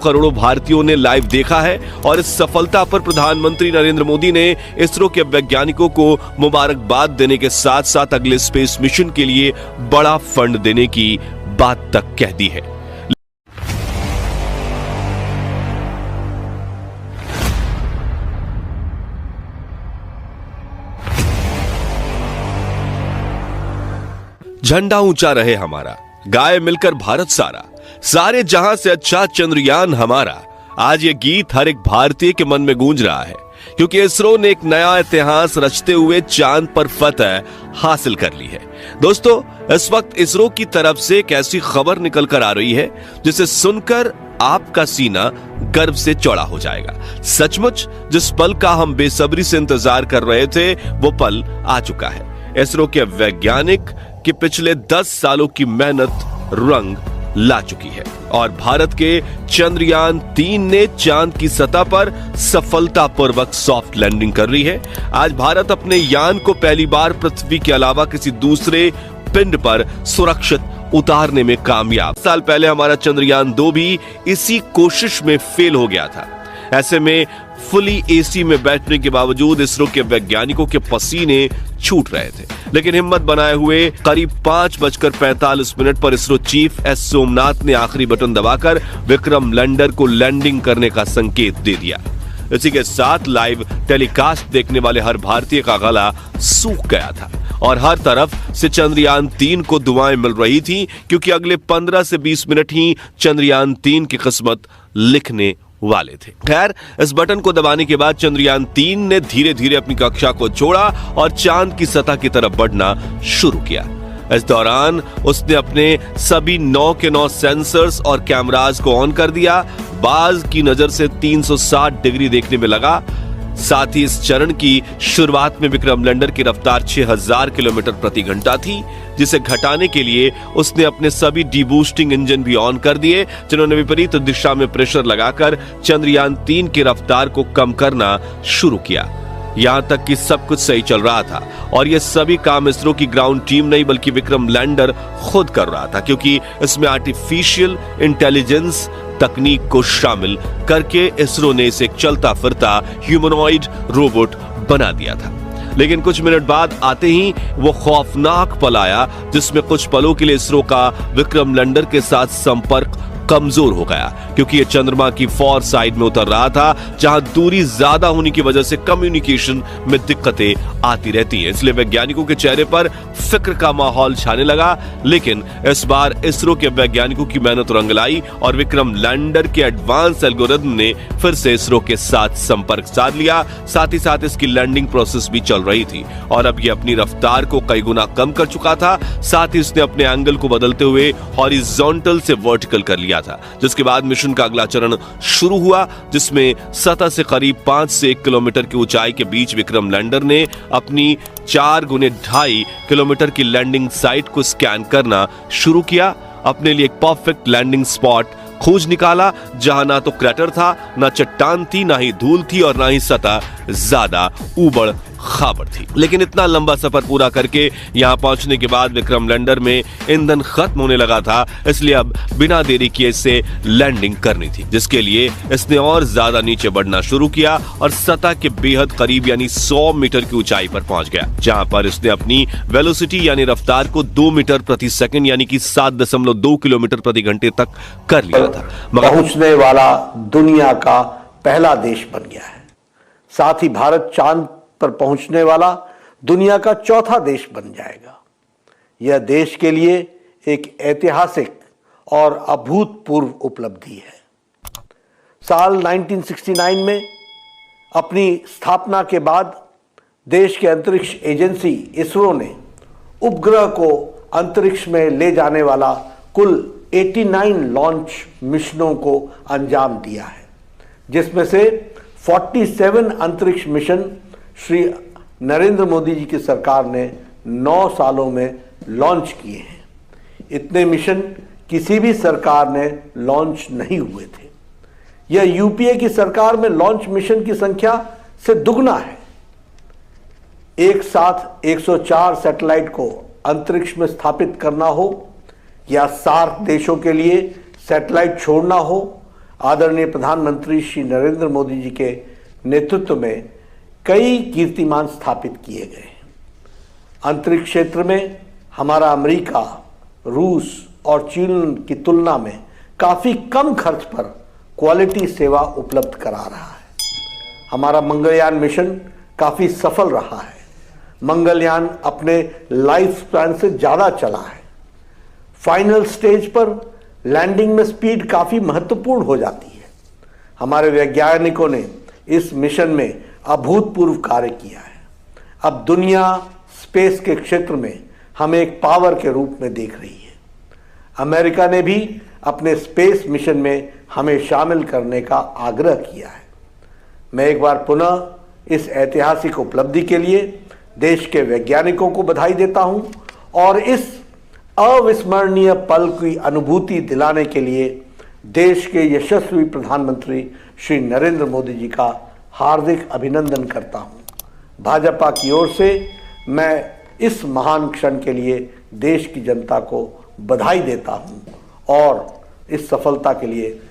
करोड़ों भारतीयों ने लाइव देखा है और इस सफलता पर प्रधानमंत्री नरेंद्र मोदी ने इसरो के वैज्ञानिकों को मुबारकबाद देने के साथ साथ अगले स्पेस मिशन के लिए बड़ा फंड देने की बात तक कह दी है। झंडा ऊंचा रहे हमारा, गाए मिलकर भारत सारा, सारे जहां से अच्छा चंद्रयान हमारा। आज ये गीत हर एक भारतीय के मन में गूंज रहा है, क्योंकि इसरो ने एक नया इतिहास रचते हुए चांद पर फतह हासिल कर ली है। दोस्तों, इस वक्त इसरो की तरफ से एक ऐसी खबर निकल कर आ रही है जिसे सुनकर आपका सीना गर्व से चौड़ा हो जाएगा। सचमुच जिस पल का हम बेसब्री से इंतजार कर रहे थे, वो पल आ चुका है। इसरो के वैज्ञानिक कि पिछले 10 सालों की मेहनत रंग ला चुकी है और भारत के चंद्रयान 3 ने चांद की सतह पर सफलतापूर्वक सॉफ्ट लैंडिंग कर रही है। आज भारत अपने यान को पहली बार पृथ्वी के अलावा किसी दूसरे पिंड पर सुरक्षित उतारने में कामयाब। साल पहले हमारा चंद्रयान 2 भी इसी कोशिश में फेल हो गया था। ऐसे में फुली एसी में बैठने के बावजूद इसरो के वैज्ञानिकों के पसीने छूट रहे थे, लेकिन हिम्मत बनाए हुए करीब 5:45 पर इसरो चीफ एस सोमनाथ ने आखिरी बटन दबाकर विक्रम लैंडर को लैंडिंग करने का संकेत दे दिया। इसी के साथ लाइव टेलीकास्ट देखने वाले हर भारतीय का गला सूख गया था और हर तरफ से चंद्रयान 3 को दुआएं मिल रही थी, क्योंकि अगले 15 से 20 मिनट ही चंद्रयान 3 की किस्मत लिखने वाले थे। खैर, इस बटन को दबाने के बाद चंद्रयान 3 ने धीरे धीरे अपनी कक्षा को छोड़ा और चांद की सतह की तरफ बढ़ना शुरू किया। इस दौरान उसने अपने सभी 9 के 9 सेंसर्स और कैमरास को ऑन कर दिया। बाज की नजर से 360 डिग्री देखने में लगा। साथ ही इस चरण की शुरुआत में विक्रम लैंडर की रफ्तार 6000 किलोमीटर प्रति घंटा थी, जिसे घटाने के लिए उसने अपने सभी डीबूस्टिंग इंजन भी ऑन कर दिए, जिन्होंने विपरीत दिशा में प्रेशर लगाकर चंद्रयान 3 की रफ्तार को कम करना शुरू किया। यहां तक कि सब कुछ सही चल रहा था और यह सभी काम इसरो की ग्राउंड टीम नहीं बल्कि विक्रम लैंडर खुद कर रहा था, क्योंकि इसमें आर्टिफिशियल इंटेलिजेंस तकनीक को शामिल करके इसरो ने इसे एक चलता फिरता ह्यूमनॉइड रोबोट बना दिया था। लेकिन कुछ मिनट बाद आते ही वो खौफनाक पल आया, जिसमें कुछ पलों के लिए इसरो का विक्रम लैंडर के साथ संपर्क कमजोर हो गया, क्योंकि ये चंद्रमा की फॉर साइड में उतर रहा था, जहां दूरी ज्यादा होने की वजह से कम्युनिकेशन में दिक्कतें आती रहती हैं। इसलिए वैज्ञानिकों के चेहरे पर फिक्र का माहौल छाने लगा। लेकिन इस बार इसरो के वैज्ञानिकों की मेहनत रंग लाई और विक्रम लैंडर के एडवांस एल्गोरिथम ने फिर से इसरो के साथ संपर्क साध लिया। साथ ही साथ इसकी लैंडिंग प्रोसेस भी चल रही थी और अब ये अपनी रफ्तार को कई गुना कम कर चुका था। साथ ही इसने अपने एंगल को बदलते हुए हॉरिजॉन्टल से वर्टिकल कर लिया था, जिसके बाद मिशन का अगला चरण शुरू हुआ, जिसमें सतह से करीब 5 से 1 किलोमीटर की ऊंचाई के बीच विक्रम लैंडर ने अपनी 4 गुने 2.5 किलोमीटर की लैंडिंग साइट को स्कैन करना शुरू किया। अपने लिए एक परफेक्ट लैंडिंग स्पॉट खोज निकाला, जहां ना तो क्रैटर था, ना चट्टान थी, ना ही धूल थी और ना ही सतह ज्यादा ऊबड़ खाबड़ थी। लेकिन इतना लंबा सफर पूरा करके यहां पहुंचने के बाद विक्रम लैंडर में ईंधन खत्म होने लगा था, इसलिए अब बिना देरी किए इसे लैंडिंग करनी थी, जिसके लिए इसने और ज्यादा नीचे बढ़ना शुरू किया और सतह के बेहद करीब यानी 100 मीटर की ऊंचाई पर पहुंच गया, जहां पर इसने अपनी वेलोसिटी यानी रफ्तार को 2 मीटर प्रति सेकंड यानी कि 7.2 किलोमीटर प्रति घंटे तक कर लिया था। पहुंचने वाला दुनिया का पहला देश बन गया है। साथ ही भारत चांद पर पहुंचने वाला दुनिया का चौथा देश बन जाएगा। यह देश के लिए एक ऐतिहासिक और अभूतपूर्व उपलब्धि है। साल 1969 में अपनी स्थापना के बाद देश के अंतरिक्ष एजेंसी इसरो ने उपग्रह को अंतरिक्ष में ले जाने वाला कुल 89 लॉन्च मिशनों को अंजाम दिया है, जिसमें से 47 अंतरिक्ष मिशन श्री नरेंद्र मोदी जी की सरकार ने 9 सालों में लॉन्च किए हैं। इतने मिशन किसी भी सरकार ने लॉन्च नहीं हुए थे। यह यूपीए की सरकार में लॉन्च मिशन की संख्या से दुगना है। एक साथ 104 सैटेलाइट को अंतरिक्ष में स्थापित करना हो या सार्क देशों के लिए सैटेलाइट छोड़ना हो, आदरणीय प्रधानमंत्री श्री नरेंद्र मोदी जी के नेतृत्व में कई कीर्तिमान स्थापित किए गए हैं। अंतरिक्ष क्षेत्र में हमारा अमेरिका, रूस और चीन की तुलना में काफी कम खर्च पर क्वालिटी सेवा उपलब्ध करा रहा है। हमारा मंगलयान मिशन काफी सफल रहा है। मंगलयान अपने लाइफ स्पैन से ज्यादा चला है। फाइनल स्टेज पर लैंडिंग में स्पीड काफी महत्वपूर्ण हो जाती है। हमारे वैज्ञानिकों ने इस मिशन में अभूतपूर्व कार्य किया है। अब दुनिया स्पेस के क्षेत्र में हमें एक पावर के रूप में देख रही है। अमेरिका ने भी अपने स्पेस मिशन में हमें शामिल करने का आग्रह किया है। मैं एक बार पुनः इस ऐतिहासिक उपलब्धि के लिए देश के वैज्ञानिकों को बधाई देता हूं और इस अविस्मरणीय पल की अनुभूति दिलाने के लिए देश के यशस्वी प्रधानमंत्री श्री नरेंद्र मोदी जी का हार्दिक अभिनंदन करता हूं। भाजपा की ओर से मैं इस महान क्षण के लिए देश की जनता को बधाई देता हूं और इस सफलता के लिए